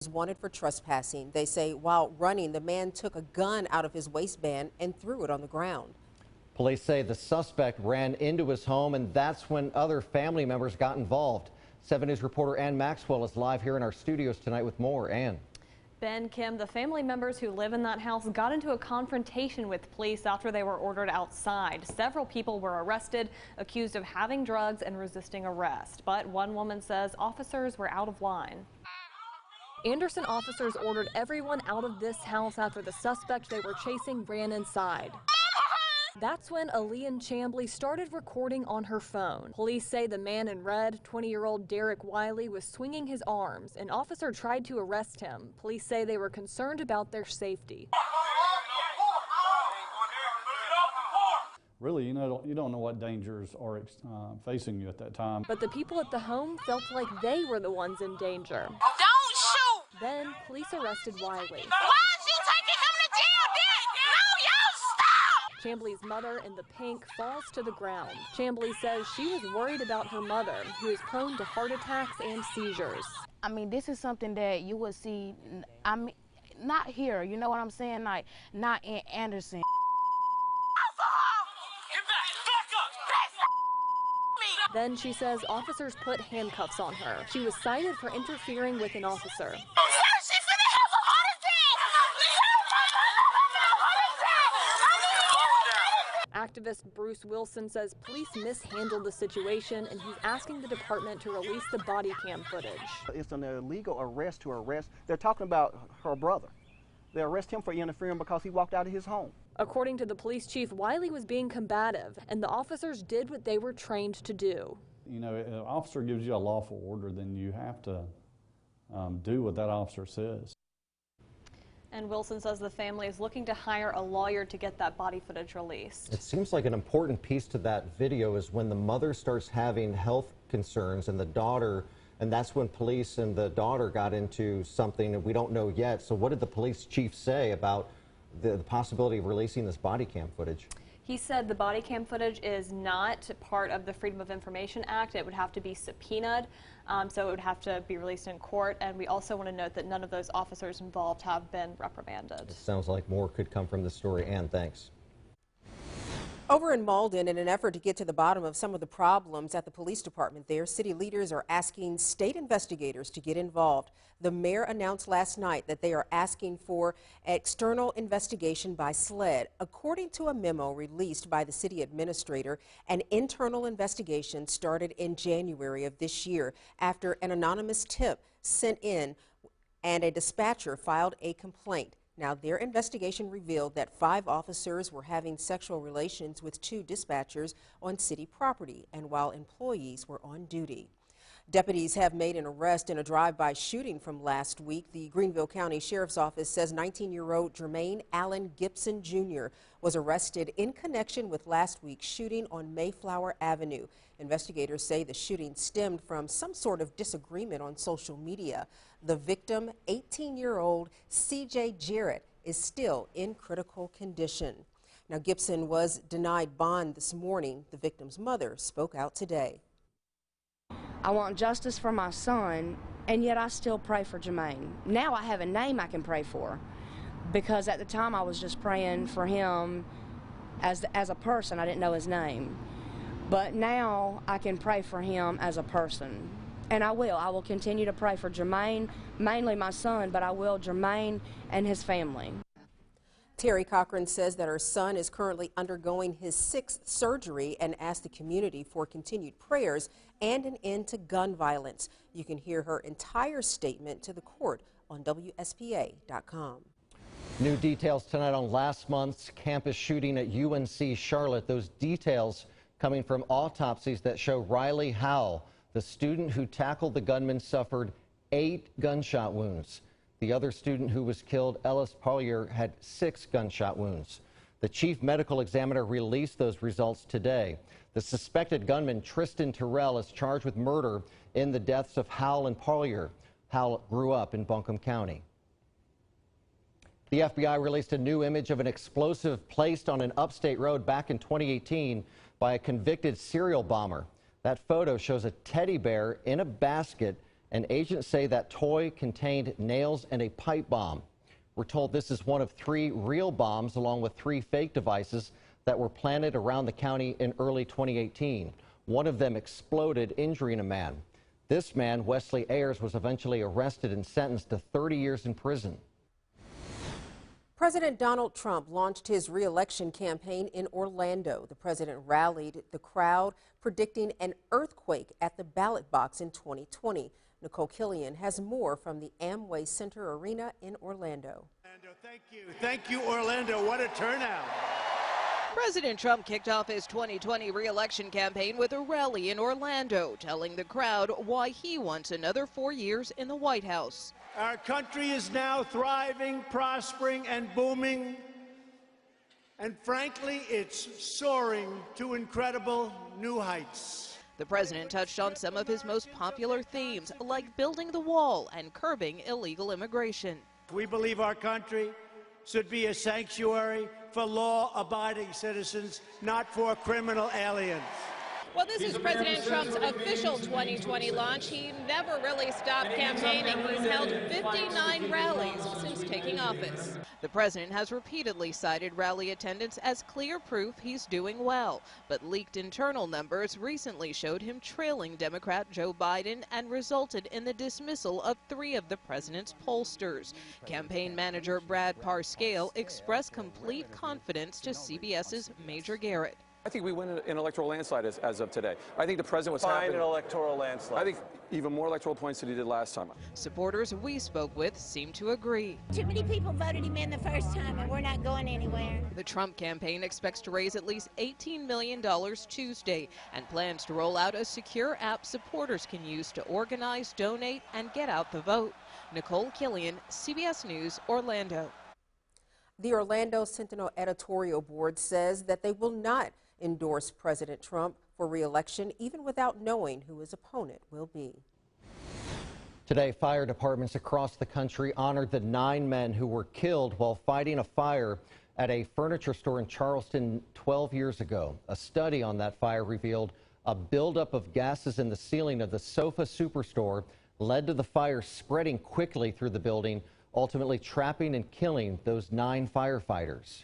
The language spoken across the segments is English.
Was wanted for trespassing. They say while running, the man took a gun out of his waistband and threw it on the ground. Police say the suspect ran into his home, and that's when other family members got involved. 7 News reporter Ann Maxwell is live here in our studios tonight with more. Ann. Ben, Kim, the family members who live in that house got into a confrontation with police after they were ordered outside. Several people were arrested, accused of having drugs and resisting arrest. But one woman says officers were out of line. Anderson officers ordered everyone out of this house after the suspect they were chasing ran inside. That's when Aaliyah Chamblee started recording on her phone. Police say the man in red, 20-year-old Derek Wiley, was swinging his arms. An officer tried to arrest him. Police say they were concerned about their safety. Really, you don't know what dangers are facing you at that time. But the people at the home felt like they were the ones in danger. Don't shoot! Then police arrested Wiley. Why is you taking him to jail, Dick? No, y'all stop! Chamblee's mother in the pink falls to the ground. Chamblee says she was worried about her mother, who is prone to heart attacks and seizures. I mean, this is something that you would see, I mean, not here, you know what I'm saying? Like, not in Anderson. Then she says officers put handcuffs on her. She was cited for interfering with an officer. Activist Bruce Wilson says police mishandled the situation, and he's asking the department to release the body cam footage. It's an illegal arrest to arrest. They're talking about her brother. They arrest him for interfering because he walked out of his home. According to the police chief, Wiley was being combative, and the officers did what they were trained to do. You know, if an officer gives you a lawful order, then you have to do what that officer says. And Wilson says the family is looking to hire a lawyer to get that body footage released. It seems like an important piece to that video is when the mother starts having health concerns and the daughter, and that's when police and the daughter got into something that we don't know yet. So what did the police chief say about the possibility of releasing this body cam footage? He said the body cam footage is not part of the Freedom of Information Act. It would have to be subpoenaed, so it would have to be released in court. And we also want to note that none of those officers involved have been reprimanded. It sounds like more could come from this story. Ann, thanks. Over in Malden, in an effort to get to the bottom of some of the problems at the police department there, city leaders are asking state investigators to get involved. The mayor announced last night that they are asking for external investigation by SLED. According to a memo released by the city administrator, an internal investigation started in January of this year after an anonymous tip sent in and a dispatcher filed a complaint. Now, their investigation revealed that 5 officers were having sexual relations with 2 dispatchers on city property, and while employees were on duty. Deputies have made an arrest in a drive-by shooting from last week. The Greenville County Sheriff's Office says 19-year-old Jermaine Allen Gibson Jr. was arrested in connection with last week's shooting on Mayflower Avenue. Investigators say the shooting stemmed from some sort of disagreement on social media. The victim, 18-year-old C.J. Jarrett, is still in critical condition. Now, Gibson was denied bond this morning. The victim's mother spoke out today. I want justice for my son, and yet I still pray for Jermaine. Now I have a name I can pray for, because at the time I was just praying for him as a person. I didn't know his name. But now I can pray for him as a person. And I will. I will continue to pray for Jermaine, mainly my son, but I will Jermaine and his family. Terry Cochran says that her son is currently undergoing his 6th surgery and asked the community for continued prayers and an end to gun violence. You can hear her entire statement to the court on WSPA.com. New details tonight on last month's campus shooting at UNC Charlotte. Those details coming from autopsies that show Riley Howell, the student who tackled the gunman, suffered 8 gunshot wounds. The other student who was killed, Ellis Pollier, had 6 gunshot wounds. The chief medical examiner released those results today. The suspected gunman, Tristan Terrell, is charged with murder in the deaths of Howell and Pollier. Howell grew up in Buncombe County. The FBI released a new image of an explosive placed on an upstate road back in 2018 by a convicted serial bomber. That photo shows a teddy bear in a basket and agents say that toy contained nails and a pipe bomb. We're told this is one of 3 real bombs along with 3 fake devices that were planted around the county in early 2018. One of them exploded, injuring a man. This man, Wesley Ayers, was eventually arrested and sentenced to 30 years in prison. President Donald Trump launched his re-election campaign in Orlando. The president rallied the crowd, predicting an earthquake at the ballot box in 2020. Nicole Killian has more from the Amway Center Arena in Orlando. Thank you. Thank you, Orlando. What a turnout. President Trump kicked off his 2020 re-election campaign with a rally in Orlando, telling the crowd why he wants another 4 years in the White House. Our country is now thriving, prospering, and booming. And frankly, it's soaring to incredible new heights. The president touched on some of his most popular themes, like building the wall and curbing illegal immigration. We believe our country should be a sanctuary for law-abiding citizens, not for criminal aliens. Well, this is President Trump's official 2020 launch. He never really stopped campaigning. He's held 59 rallies since taking office. The president has repeatedly cited rally attendance as clear proof he's doing well, but leaked internal numbers recently showed him trailing Democrat Joe Biden and resulted in the dismissal of 3 of the president's pollsters. Campaign manager Brad Parscale expressed complete confidence to CBS's Major Garrett. I think we win an electoral landslide as of today. I think the president was Fine, an electoral landslide. I think even more electoral points than he did last time. Supporters we spoke with seem to agree. Too many people voted him in the first time, and we're not going anywhere. The Trump campaign expects to raise at least $18 million Tuesday and plans to roll out a secure app supporters can use to organize, donate, and get out the vote. Nicole Killian, CBS News, Orlando. The Orlando Sentinel editorial board says that they will not endorse President Trump for re-election, even without knowing who his opponent will be. Today, fire departments across the country honored the 9 men who were killed while fighting a fire at a furniture store in Charleston 12 years ago. A study on that fire revealed a buildup of gases in the ceiling of the Sofa Superstore led to the fire spreading quickly through the building, ultimately trapping and killing those 9 firefighters.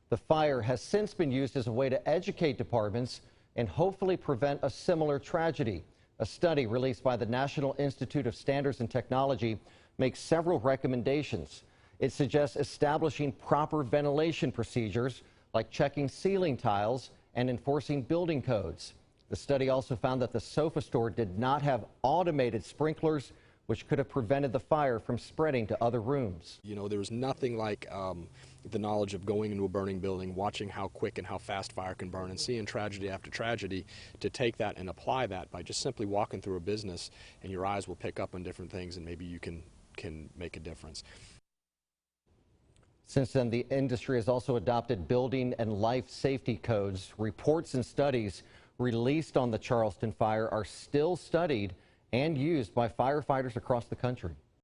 The fire has since been used as a way to educate departments and hopefully prevent a similar tragedy. A study released by the National Institute of Standards and Technology makes several recommendations. It suggests establishing proper ventilation procedures, like checking ceiling tiles and enforcing building codes. The study also found that the Sofa store did not have automated sprinklers, which could have prevented the fire from spreading to other rooms. You know, there was nothing like the knowledge of going into a burning building, watching how quick and how fast fire can burn, and seeing tragedy after tragedy, to take that and apply that by just simply walking through a business, and your eyes will pick up on different things, and maybe you can make a difference. Since then, the industry has also adopted building and life safety codes. Reports and studies released on the Charleston fire are still studied and used by firefighters across the country.